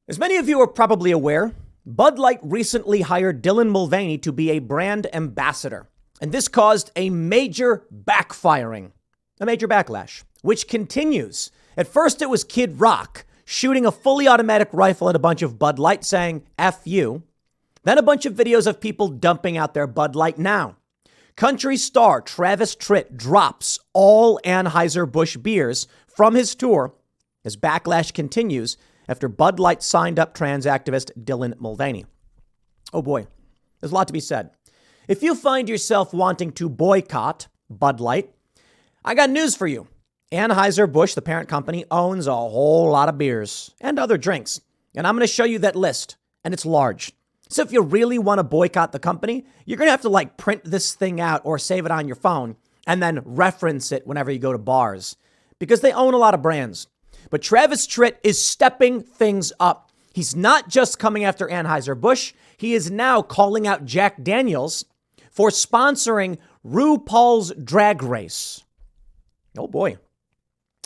As many of you are probably aware, Budlight recently hired Dylan Mulvaney to be a brand ambassador. And this caused a major backfiring, a major backlash, which continues. At first, it was Kid Rock shooting a fully automatic rifle at a bunch of Bud Light saying, F you. Then a bunch of videos of people dumping out their Bud Light now. Country star Travis Tritt drops all Anheuser-Busch beers from his tour as backlash continues after Bud Light signed up trans activist Dylan Mulvaney. Oh boy, there's a lot to be said. If you find yourself wanting to boycott Bud Light, I got news for you. Anheuser-Busch, the parent company, owns a whole lot of beers and other drinks. And I'm going to show you that list, and it's large. So if you really want to boycott the company, you're going to have to print this thing out or save it on your phone and then reference it whenever you go to bars because they own a lot of brands. But Travis Tritt is stepping things up. He's not just coming after Anheuser-Busch. He is now calling out Jack Daniels for sponsoring RuPaul's Drag Race. Oh boy.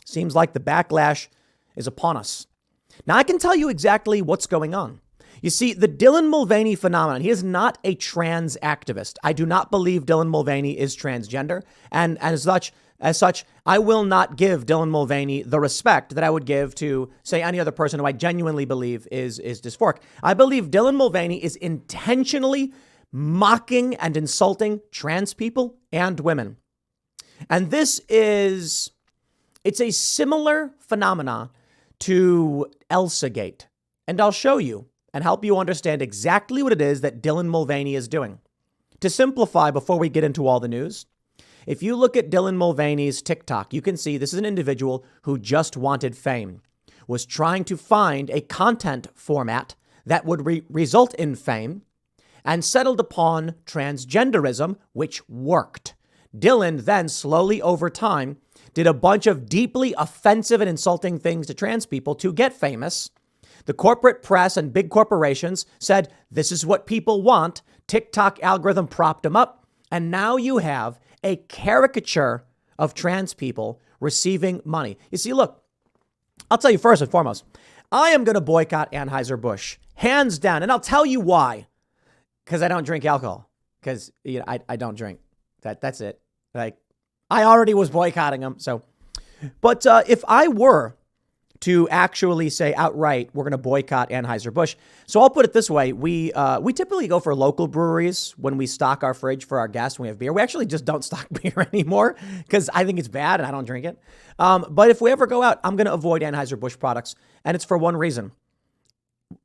Seems like the backlash is upon us. Now I can tell you exactly what's going on. You see, the Dylan Mulvaney phenomenon, he is not a trans activist. I do not believe Dylan Mulvaney is transgender. And as such, I will not give Dylan Mulvaney the respect that I would give to, say, any other person who I genuinely believe is dysphoric. I believe Dylan Mulvaney is intentionally mocking and insulting trans people and women. And it's a similar phenomena to ElsaGate. And I'll show you and help you understand exactly what it is that Dylan Mulvaney is doing. To simplify, before we get into all the news, if you look at Dylan Mulvaney's TikTok, you can see this is an individual who just wanted fame, was trying to find a content format that would result in fame, and settled upon transgenderism, which worked. Dylan then slowly over time did a bunch of deeply offensive and insulting things to trans people to get famous. The corporate press and big corporations said, this is what people want. TikTok algorithm propped him up. And now you have a caricature of trans people receiving money. You see, look, I'll tell you first and foremost, I am going to boycott Anheuser-Busch, hands down. And I'll tell you why. Because I don't drink alcohol. Because I don't drink. That's it. I already was boycotting them. But if I were to actually say outright, we're going to boycott Anheuser-Busch. So I'll put it this way. We typically go for local breweries when we stock our fridge for our guests when we have beer. We actually just don't stock beer anymore because I think it's bad and I don't drink it. But if we ever go out, I'm going to avoid Anheuser-Busch products. And it's for one reason.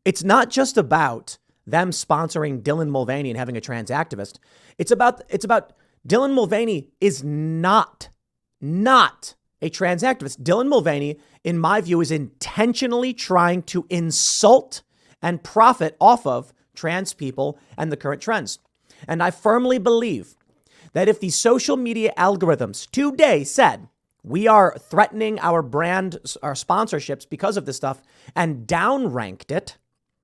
It's not just about them sponsoring Dylan Mulvaney and having a trans activist. It's about Dylan Mulvaney is not a trans activist. Dylan Mulvaney, in my view, is intentionally trying to insult and profit off of trans people and the current trends. And I firmly believe that if the social media algorithms today said we are threatening our brand, our sponsorships because of this stuff and downranked it,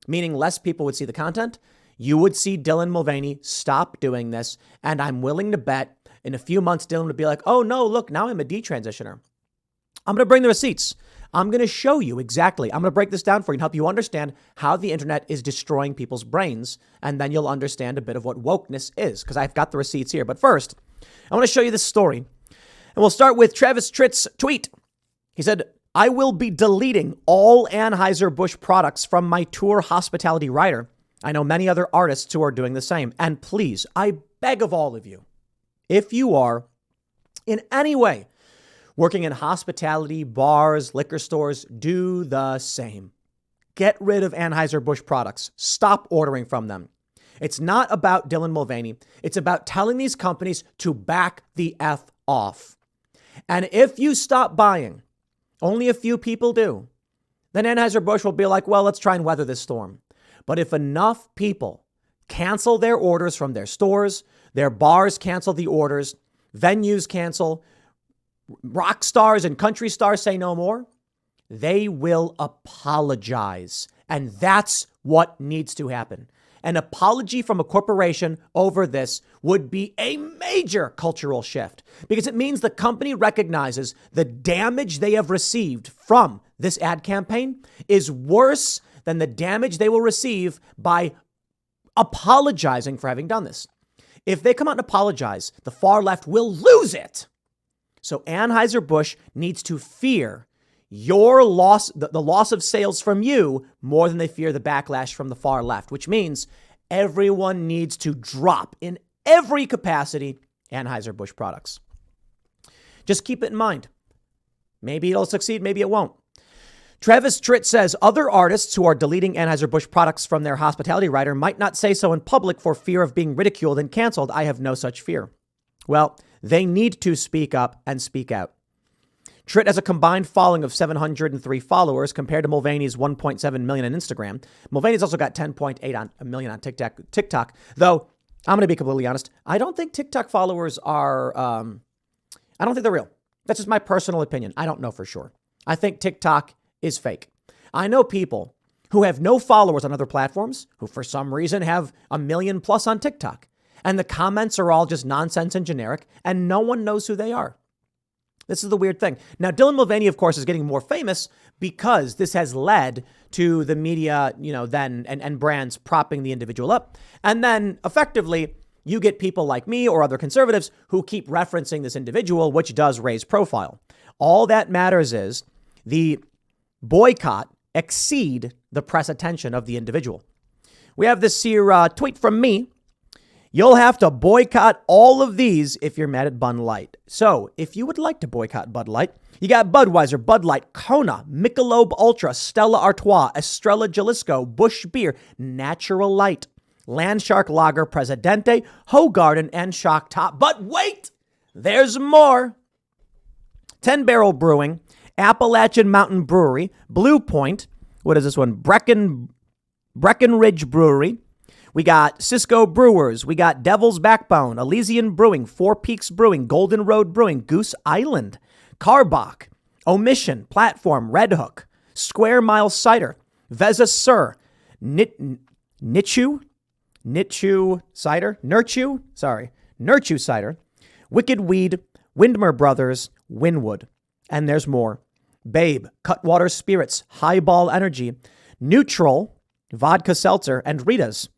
meaning less people would see the content, you would see Dylan Mulvaney stop doing this. And I'm willing to bet in a few months, Dylan would be like, oh no, look, now I'm a detransitioner. I'm going to bring the receipts. I'm going to show you exactly. I'm going to break this down for you and help you understand how the internet is destroying people's brains. And then you'll understand a bit of what wokeness is, because I've got the receipts here. But first, I want to show you this story. And we'll start with Travis Tritt's tweet. He said, I will be deleting all Anheuser-Busch products from my tour hospitality rider. I know many other artists who are doing the same. And please, I beg of all of you, if you are in any way working in hospitality, bars, liquor stores, do the same. Get rid of Anheuser-Busch products. Stop ordering from them. It's not about Dylan Mulvaney. It's about telling these companies to back the F off. And if you stop buying, only a few people do, then Anheuser-Busch will be like, well, let's try and weather this storm. But if enough people cancel their orders from their stores, their bars cancel the orders, venues cancel, rock stars and country stars say no more, they will apologize. And that's what needs to happen. An apology from a corporation over this would be a major cultural shift because it means the company recognizes the damage they have received from this ad campaign is worse than the damage they will receive by apologizing for having done this. If they come out and apologize, the far left will lose it. So Anheuser-Busch needs to fear your loss, the loss of sales from you, more than they fear the backlash from the far left, which means everyone needs to drop in every capacity Anheuser-Busch products. Just keep it in mind. Maybe it'll succeed, maybe it won't. Travis Tritt says other artists who are deleting Anheuser-Busch products from their hospitality rider might not say so in public for fear of being ridiculed and canceled. I have no such fear. Well, they need to speak up and speak out. Tritt has a combined following of 703 followers compared to Mulvaney's 1.7 million on Instagram. Mulvaney's also got 10.8 million on TikTok, though I'm going to be completely honest. I don't think TikTok followers are, I don't think they're real. That's just my personal opinion. I don't know for sure. I think TikTok is fake. I know people who have no followers on other platforms who for some reason have 1 million plus on TikTok. And the comments are all just nonsense and generic, and no one knows who they are. This is the weird thing. Now, Dylan Mulvaney, of course, is getting more famous because this has led to the media, then and brands propping the individual up. And then effectively, you get people like me or other conservatives who keep referencing this individual, which does raise profile. All that matters is the boycott exceed the press attention of the individual. We have this here tweet from me. You'll have to boycott all of these if you're mad at Bud Light. So if you would like to boycott Bud Light, you got Budweiser, Bud Light, Kona, Michelob Ultra, Stella Artois, Estrella Jalisco, Busch Beer, Natural Light, Landshark Lager, Presidente, Hoegaarden, and Shock Top. But wait, there's more. 10 Barrel Brewing, Appalachian Mountain Brewery, Blue Point, what is this one? Breckenridge Brewery. We got Cisco Brewers. We got Devil's Backbone, Elysian Brewing, Four Peaks Brewing, Golden Road Brewing, Goose Island, Carbach, Omission, Platform, Red Hook, Square Mile Cider, Veza Sur, Nurchu Cider, Wicked Weed, Windmer Brothers, Winwood. And there's more. Babe, Cutwater Spirits, Highball Energy, Neutral, Vodka Seltzer, and Rita's.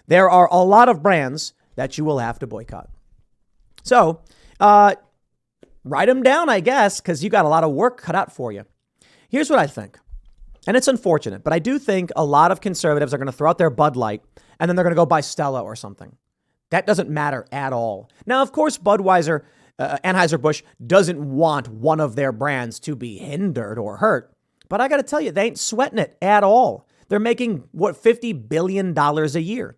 There are a lot of brands that you will have to boycott. So, write them down, I guess, because you got a lot of work cut out for you. Here's what I think. And it's unfortunate, but I do think a lot of conservatives are going to throw out their Bud Light and then they're going to go buy Stella or something. That doesn't matter at all. Now, of course, Budweiser, Anheuser-Busch doesn't want one of their brands to be hindered or hurt. But I got to tell you, they ain't sweating it at all. They're making, $50 billion a year.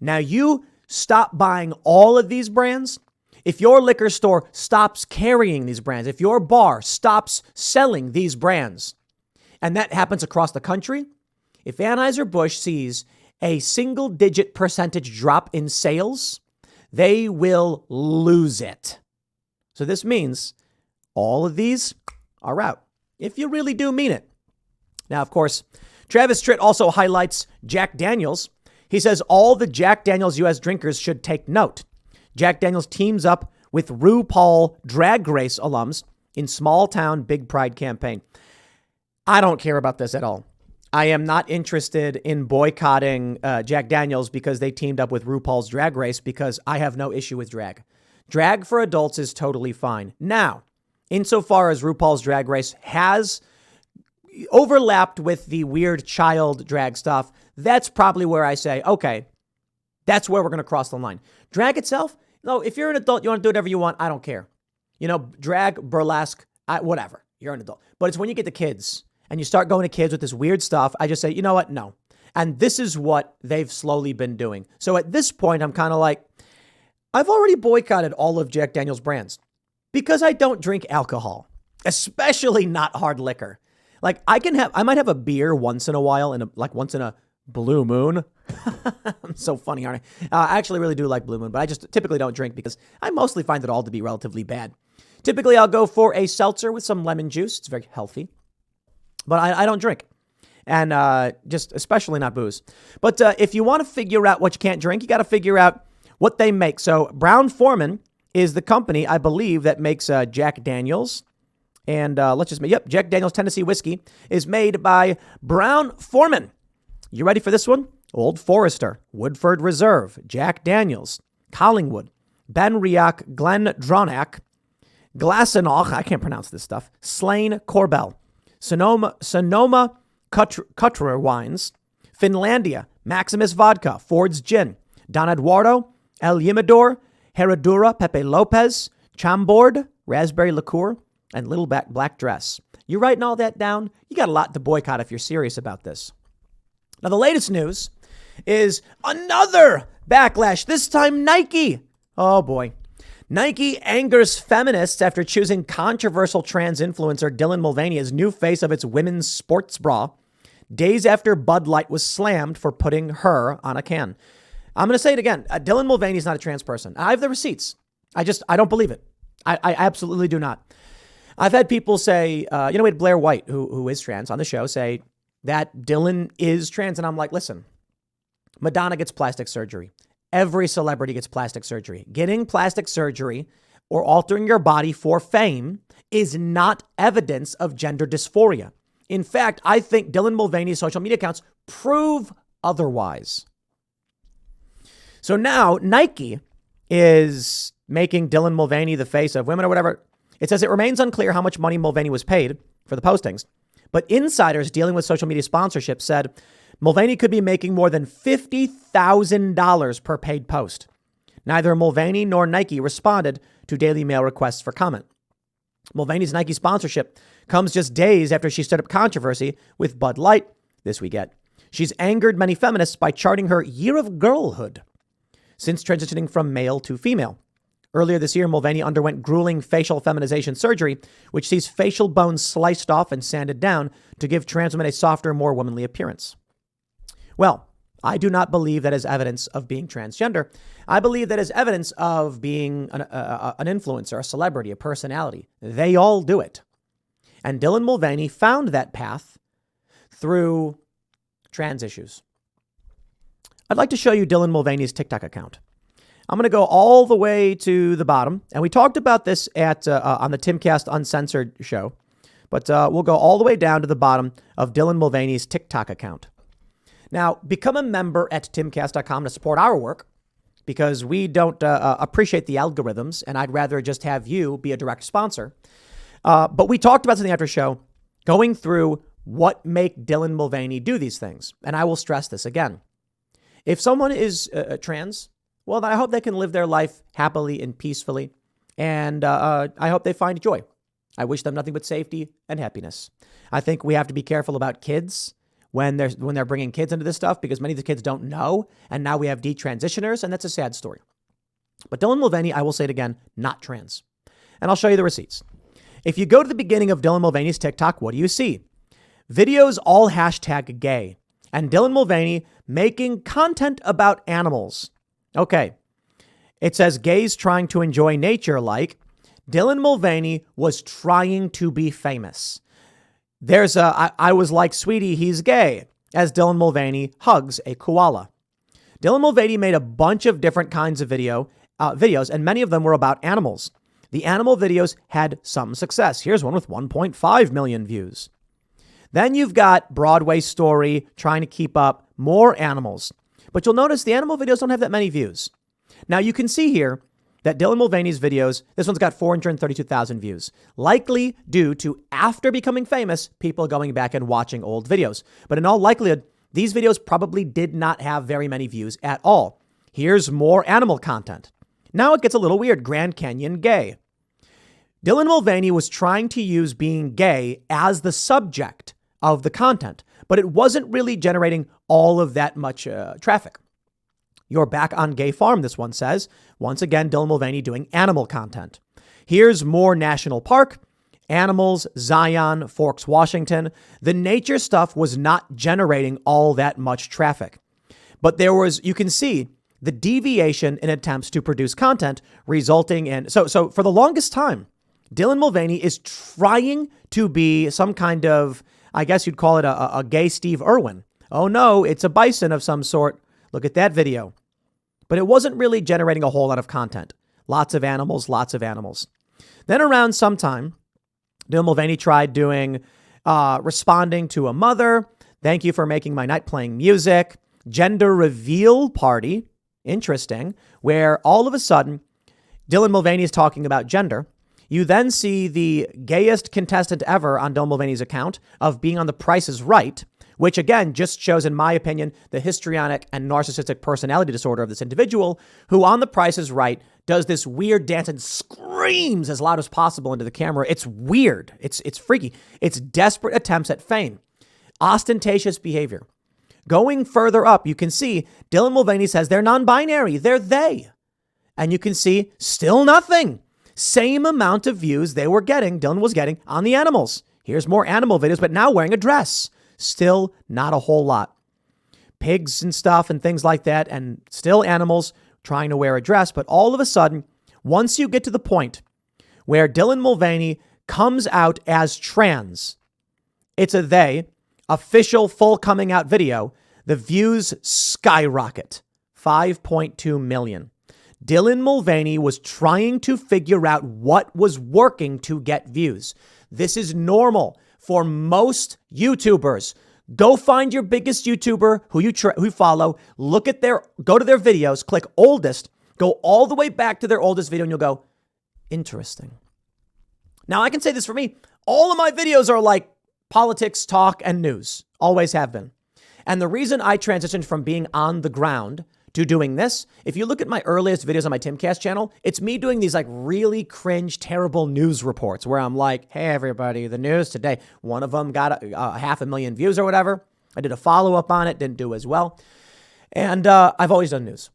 Now, you stop buying all of these brands. If your liquor store stops carrying these brands, if your bar stops selling these brands, and that happens across the country, if Anheuser-Busch sees a single-digit percentage drop in sales, they will lose it. So this means all of these are out, if you really do mean it. Now, of course, Travis Tritt also highlights Jack Daniels. He says all the Jack Daniels U.S. drinkers should take note. Jack Daniels teams up with RuPaul Drag Race alums in Small Town Big Pride campaign. I don't care about this at all. I am not interested in boycotting Jack Daniels because they teamed up with RuPaul's Drag Race because I have no issue with drag. Drag for adults is totally fine. Now, insofar as RuPaul's Drag Race has overlapped with the weird child drag stuff, that's probably where I say, okay, that's where we're going to cross the line. Drag itself, no, if you're an adult, you want to do whatever you want, I don't care. Drag, burlesque, whatever, you're an adult. But it's when you get the kids and you start going to kids with this weird stuff, I just say, you know what, no. And this is what they've slowly been doing. So at this point, I'm kind of like, I've already boycotted all of Jack Daniel's brands because I don't drink alcohol, especially not hard liquor. Like I might have a beer once in a while, once in a blue moon. I'm so funny, aren't I? I actually really do like blue moon, but I just typically don't drink because I mostly find it all to be relatively bad. Typically, I'll go for a seltzer with some lemon juice. It's very healthy, but I don't drink. And just especially not booze. But if you want to figure out what you can't drink, you got to figure out what they make. So Brown-Forman is the company, I believe, that makes Jack Daniels. And let's just, Jack Daniel's Tennessee whiskey is made by Brown-Forman. You ready for this one? Old Forester, Woodford Reserve, Jack Daniel's, Collingwood, Benriach, Glendronach, Glasenoch, I can't pronounce this stuff, Slane Corbel, Sonoma Cutrer Wines, Finlandia, Maximus Vodka, Ford's Gin, Don Eduardo, El Yimador, Herradura, Pepe Lopez, Chambord, Raspberry Liqueur, and Little Black Dress. You writing all that down? You got a lot to boycott if you're serious about this. Now, the latest news is another backlash, this time Nike. Oh, boy. Nike angers feminists after choosing controversial trans influencer Dylan Mulvaney as new face of its women's sports bra, days after Budlight was slammed for putting her on a can. I'm going to say it again. Dylan Mulvaney is not a trans person. I have the receipts. I don't believe it. I absolutely do not. I've had people say, we had Blair White, who is trans, on the show, say that Dylan is trans. And I'm like, listen, Madonna gets plastic surgery. Every celebrity gets plastic surgery. Getting plastic surgery or altering your body for fame is not evidence of gender dysphoria. In fact, I think Dylan Mulvaney's social media accounts prove otherwise. So now Nike is making Dylan Mulvaney the face of women or whatever. It says it remains unclear how much money Mulvaney was paid for the postings, but insiders dealing with social media sponsorship said Mulvaney could be making more than $50,000 per paid post. Neither Mulvaney nor Nike responded to Daily Mail requests for comment. Mulvaney's Nike sponsorship comes just days after she stirred up controversy with Bud Light this weekend. She's angered many feminists by charting her year of girlhood since transitioning from male to female. Earlier this year, Mulvaney underwent grueling facial feminization surgery, which sees facial bones sliced off and sanded down to give trans women a softer, more womanly appearance. Well, I do not believe that as evidence of being transgender. I believe that as evidence of being an influencer, a celebrity, a personality. They all do it. And Dylan Mulvaney found that path through trans issues. I'd like to show you Dylan Mulvaney's TikTok account. I'm going to go all the way to the bottom. And we talked about this on the Timcast Uncensored show. But we'll go all the way down to the bottom of Dylan Mulvaney's TikTok account. Now, become a member at timcast.com to support our work because we don't appreciate the algorithms, and I'd rather just have you be a direct sponsor. But we talked about something after show, going through what make Dylan Mulvaney do these things. And I will stress this again. If someone is trans, well, I hope they can live their life happily and peacefully. And I hope they find joy. I wish them nothing but safety and happiness. I think we have to be careful about kids when they're bringing kids into this stuff because many of the kids don't know. And now we have detransitioners, and that's a sad story. But Dylan Mulvaney, I will say it again, not trans. And I'll show you the receipts. If you go to the beginning of Dylan Mulvaney's TikTok, what do you see? Videos all hashtag gay. And Dylan Mulvaney making content about animals. Okay. It says gays trying to enjoy nature like Dylan Mulvaney was trying to be famous. There's I was like, sweetie, he's gay, as Dylan Mulvaney hugs a koala. Dylan Mulvaney made a bunch of different kinds of videos, and many of them were about animals. The animal videos had some success. Here's one with 1.5 million views. Then you've got Broadway Story trying to keep up, more animals. But you'll notice the animal videos don't have that many views. Now you can see here that Dylan Mulvaney's videos, this one's got 432,000 views, likely due to, after becoming famous, people going back and watching old videos. But in all likelihood, these videos probably did not have very many views at all. Here's more animal content. Now it gets a little weird. Grand Canyon gay. Dylan Mulvaney was trying to use being gay as the subject of the content, but it wasn't really generating all of that much traffic. You're back on Gay Farm, this one says. Once again, Dylan Mulvaney doing animal content. Here's more National Park, animals, Zion, Forks, Washington. The nature stuff was not generating all that much traffic. But there was, you can see the deviation in attempts to produce content resulting in, so for the longest time, Dylan Mulvaney is trying to be some kind of, I guess you'd call it a gay Steve Irwin. Oh no, it's a bison of some sort. Look at that video. But it wasn't really generating a whole lot of content. Lots of animals, lots of animals. Then around sometime, Dylan Mulvaney tried doing, responding to a mother. Thank you for making my night playing music. Gender reveal party. Interesting. Where all of a sudden, Dylan Mulvaney is talking about gender. You then see the gayest contestant ever on Dylan Mulvaney's account of being on The Price is Right, which again just shows, in my opinion, the histrionic and narcissistic personality disorder of this individual who on The Price is Right does this weird dance and screams as loud as possible into the camera. It's weird. It's freaky. It's desperate attempts at fame. Ostentatious behavior. Going further up, you can see Dylan Mulvaney says they're non-binary. They're they. And you can see still nothing. Same amount of views Dylan was getting on the animals. Here's more animal videos, but now wearing a dress. Still not a whole lot. Pigs and stuff and things like that, and still animals trying to wear a dress. But all of a sudden, once you get to the point where Dylan Mulvaney comes out as trans, it's a they, official full coming out video, the views skyrocket. 5.2 million. Dylan Mulvaney was trying to figure out what was working to get views. This is normal for most YouTubers. Go find your biggest YouTuber who you follow, go to their videos, click oldest, go all the way back to their oldest video, and you'll go, interesting. Now, I can say this for me. All of my videos are like politics, talk, and news. Always have been. And the reason I transitioned from being on the ground to doing this, if you look at my earliest videos on my Timcast channel, it's me doing these like really cringe, terrible news reports where I'm like, hey, everybody, the news today. One of them got 500,000 views or whatever. I did a follow-up on it, didn't do as well. And I've always done news.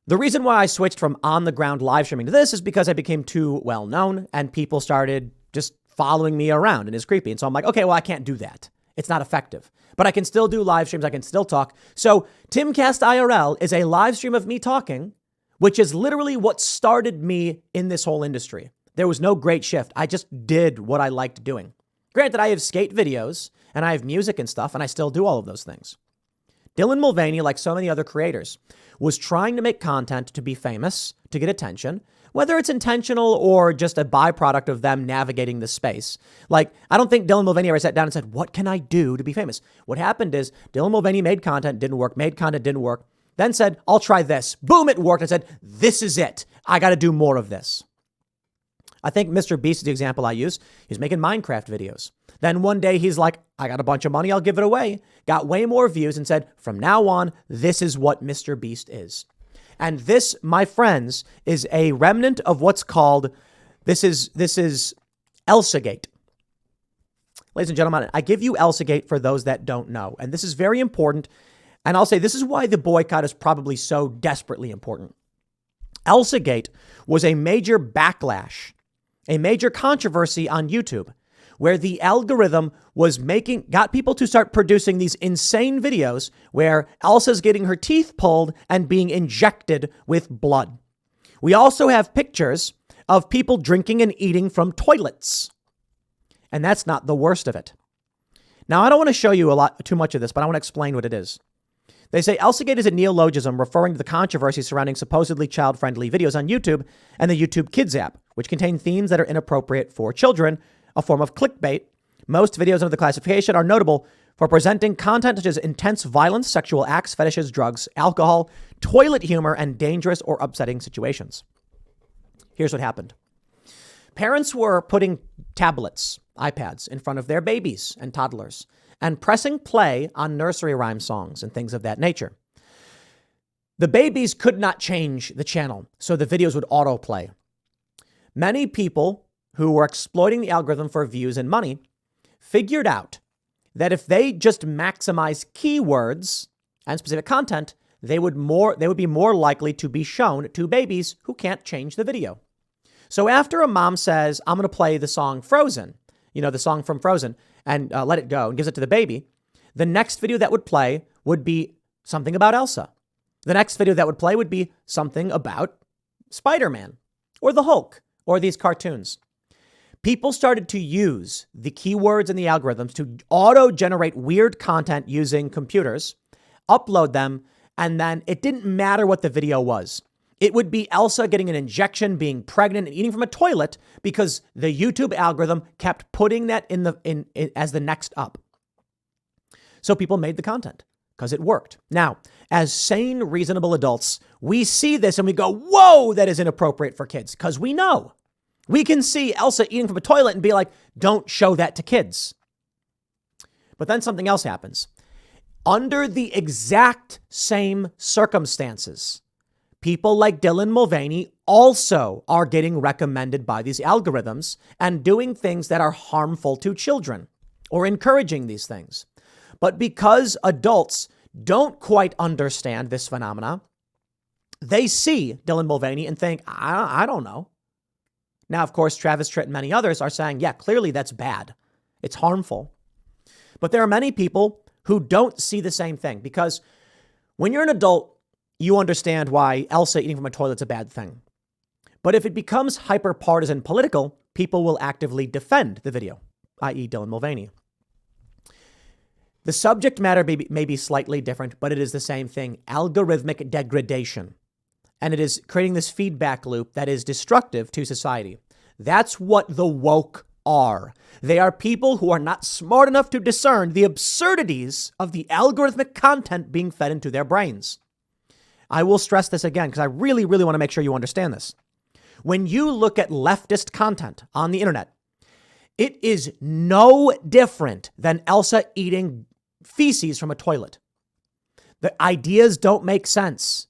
The reason why I switched from on the ground live streaming to this is because I became too well known and people started just following me around, and it's creepy. And so I'm like, okay, well, I can't do that. It's not effective. But I can still do live streams. I can still talk. So Timcast IRL is a live stream of me talking, which is literally what started me in this whole industry. There was no great shift. I just did what I liked doing. Granted, I have skate videos and I have music and stuff, and I still do all of those things. Dylan Mulvaney, like so many other creators, was trying to make content to be famous, to get attention, whether it's intentional or just a byproduct of them navigating the space. Like, I don't think Dylan Mulvaney ever sat down and said, what can I do to be famous? What happened is Dylan Mulvaney made content, didn't work, made content, didn't work, then said, I'll try this. Boom, it worked. I said, this is it. I got to do more of this. I think Mr. Beast is the example I use. He's making Minecraft videos. Then one day he's like, I got a bunch of money. I'll give it away. Got way more views and said, from now on, this is what Mr. Beast is. And this, my friends, is a remnant of what's called, this is ElsaGate. Ladies and gentlemen, I give you ElsaGate for those that don't know. And this is very important. And I'll say this is why the boycott is probably so desperately important. ElsaGate was a major backlash, a major controversy on YouTube, where the algorithm got people to start producing these insane videos where Elsa's getting her teeth pulled and being injected with blood. We also have pictures of people drinking and eating from toilets. And that's not the worst of it. Now, I don't want to show you too much of this, but I want to explain what it is. They say ElsaGate is a neologism referring to the controversy surrounding supposedly child-friendly videos on YouTube and the YouTube Kids app, which contain themes that are inappropriate for children, a form of clickbait. Most videos under the classification are notable for presenting content such as intense violence, sexual acts, fetishes, drugs, alcohol, toilet humor, and dangerous or upsetting situations. Here's what happened. Parents were putting tablets, iPads, in front of their babies and toddlers and pressing play on nursery rhyme songs and things of that nature. The babies could not change the channel, so the videos would autoplay. Many people who were exploiting the algorithm for views and money figured out that if they just maximize keywords and specific content, they would be more likely to be shown to babies who can't change the video. So after a mom says, I'm going to play the song Frozen, the song from Frozen, and let it go and gives it to the baby, the next video that would play would be something about Elsa. The next video that would play would be something about Spider-Man or the Hulk or these cartoons. People started to use the keywords and the algorithms to auto-generate weird content using computers, upload them, and then it didn't matter what the video was. It would be Elsa getting an injection, being pregnant, and eating from a toilet because the YouTube algorithm kept putting that in as the next up. So people made the content because it worked. Now, as sane, reasonable adults, we see this and we go, whoa, that is inappropriate for kids, because we know. We can see Elsa eating from a toilet and be like, don't show that to kids. But then something else happens. Under the exact same circumstances, people like Dylan Mulvaney also are getting recommended by these algorithms and doing things that are harmful to children or encouraging these things. But because adults don't quite understand this phenomena, they see Dylan Mulvaney and think, I don't know. Now, of course, Travis Tritt and many others are saying, yeah, clearly that's bad. It's harmful. But there are many people who don't see the same thing, because when you're an adult, you understand why Elsa eating from a toilet's a bad thing. But if it becomes hyper-partisan political, people will actively defend the video, i.e. Dylan Mulvaney. The subject matter may be slightly different, but it is the same thing: algorithmic degradation. And it is creating this feedback loop that is destructive to society. That's what the woke are. They are people who are not smart enough to discern the absurdities of the algorithmic content being fed into their brains. I will stress this again because I really, really want to make sure you understand this. When you look at leftist content on the internet, it is no different than Elsa eating feces from a toilet. The ideas don't make sense.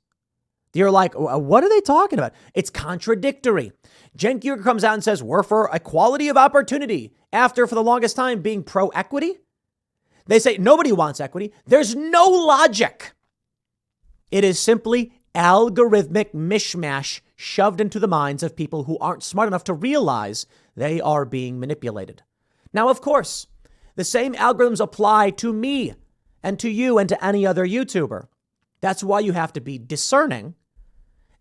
You're like, what are they talking about? It's contradictory. Cenk Uygur comes out and says, we're for equality of opportunity, after for the longest time being pro-equity. They say nobody wants equity. There's no logic. It is simply algorithmic mishmash shoved into the minds of people who aren't smart enough to realize they are being manipulated. Now, of course, the same algorithms apply to me and to you and to any other YouTuber. That's why you have to be discerning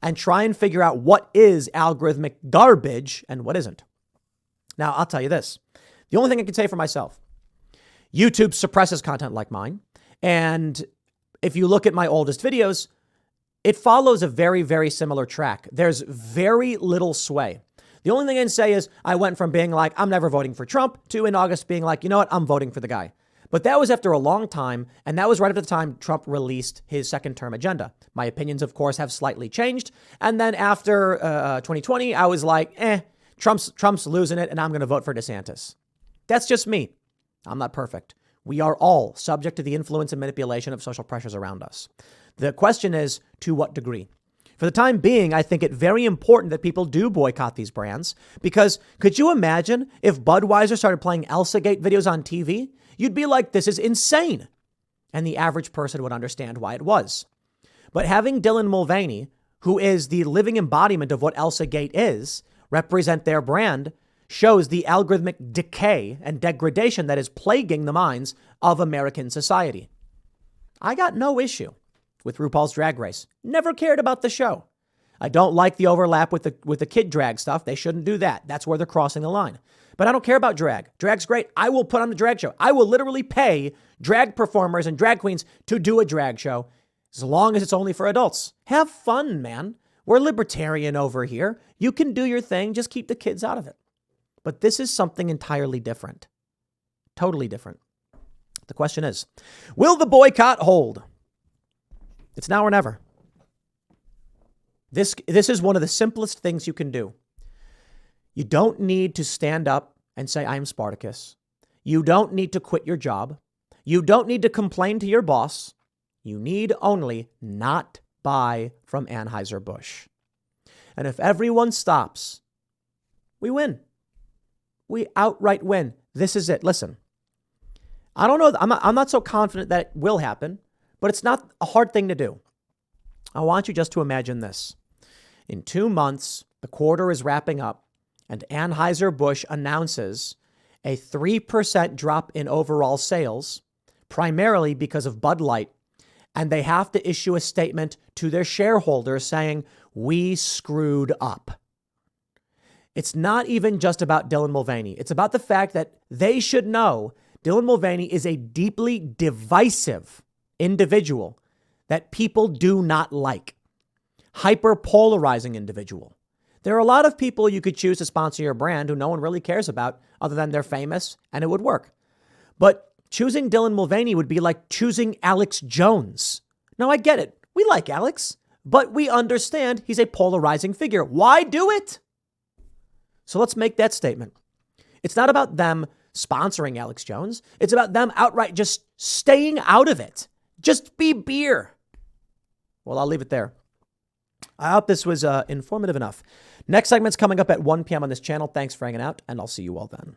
and try and figure out what is algorithmic garbage and what isn't. Now, I'll tell you this. The only thing I can say for myself, YouTube suppresses content like mine. And if you look at my oldest videos, it follows a very, very similar track. There's very little sway. The only thing I can say is I went from being like, I'm never voting for Trump, to in August being like, you know what, I'm voting for the guy. But that was after a long time, and that was right after the time Trump released his second-term agenda. My opinions, of course, have slightly changed. And then after 2020, I was like, Trump's losing it, and I'm going to vote for DeSantis. That's just me. I'm not perfect. We are all subject to the influence and manipulation of social pressures around us. The question is, to what degree? For the time being, I think it very important that people do boycott these brands, because could you imagine if Budweiser started playing ElsaGate videos on TV? You'd be like, this is insane. And the average person would understand why it was. But having Dylan Mulvaney, who is the living embodiment of what ElsaGate is, represent their brand, shows the algorithmic decay and degradation that is plaguing the minds of American society. I got no issue with RuPaul's Drag Race. Never cared about the show. I don't like the overlap with the kid drag stuff. They shouldn't do that. That's where they're crossing the line. But I don't care about drag. Drag's great. I will put on a drag show. I will literally pay drag performers and drag queens to do a drag show, as long as it's only for adults. Have fun, man. We're libertarian over here. You can do your thing. Just keep the kids out of it. But this is something entirely different. Totally different. The question is, will the boycott hold? It's now or never. This is one of the simplest things you can do. You don't need to stand up and say, I am Spartacus. You don't need to quit your job. You don't need to complain to your boss. You need only not buy from Anheuser-Busch. And if everyone stops, we win. We outright win. This is it. Listen, I don't know. I'm not so confident that it will happen, but it's not a hard thing to do. I want you just to imagine this. In 2 months, the quarter is wrapping up, and Anheuser-Busch announces a 3% drop in overall sales, primarily because of Budlight, and they have to issue a statement to their shareholders saying, we screwed up. It's not even just about Dylan Mulvaney. It's about the fact that they should know Dylan Mulvaney is a deeply divisive individual that people do not like. hyper-polarizing individual. There are a lot of people you could choose to sponsor your brand who no one really cares about other than they're famous and it would work. But choosing Dylan Mulvaney would be like choosing Alex Jones. Now, I get it. We like Alex, but we understand he's a polarizing figure. Why do it? So let's make that statement. It's not about them sponsoring Alex Jones. It's about them outright just staying out of it. Just be beer. Well, I'll leave it there. I hope this was informative enough. Next segment's coming up at 1 p.m. on this channel. Thanks for hanging out, and I'll see you all then.